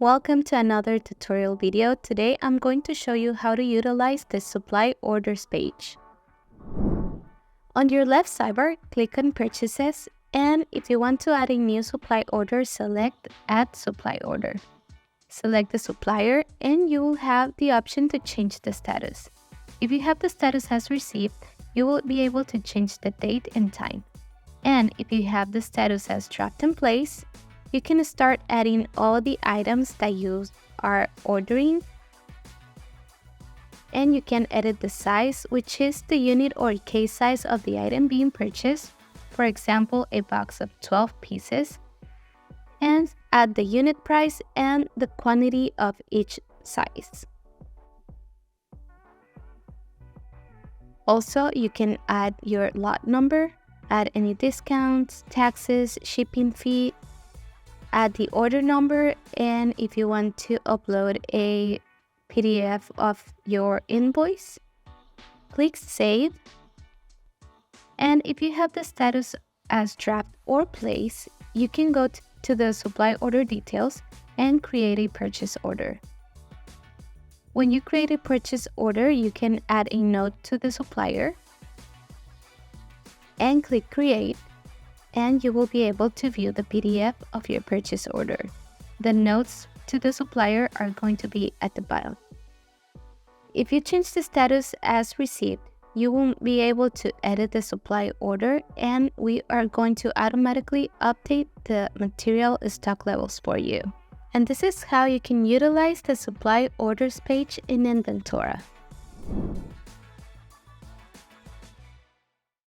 Welcome to another tutorial video. Today I'm going to show you how to utilize the supply orders page. On your left sidebar, click on Purchases, and if you want to add a new supply order, select Add Supply Order. Select the supplier and you will have the option to change the status. If you have the status as received, you will be able to change the date and time. And if you have the status as dropped in place, you can start adding all the items that you are ordering, and you can edit the size, which is the unit or case size of the item being purchased, for example, a box of 12 pieces, and add the unit price and the quantity of each size. Also, you can add your lot number, add any discounts, taxes, shipping fee, add the order number, and if you want to upload a PDF of your invoice, click Save. And if you have the status as draft or place, you can go to the supply order details and create a purchase order. When you create a purchase order, you can add a note to the supplier and click Create, and you will be able to view the PDF of your purchase order. The notes to the supplier are going to be at the bottom. If you change the status as received, you won't be able to edit the supply order, and we are going to automatically update the material stock levels for you. And this is how you can utilize the supply orders page in Inventora.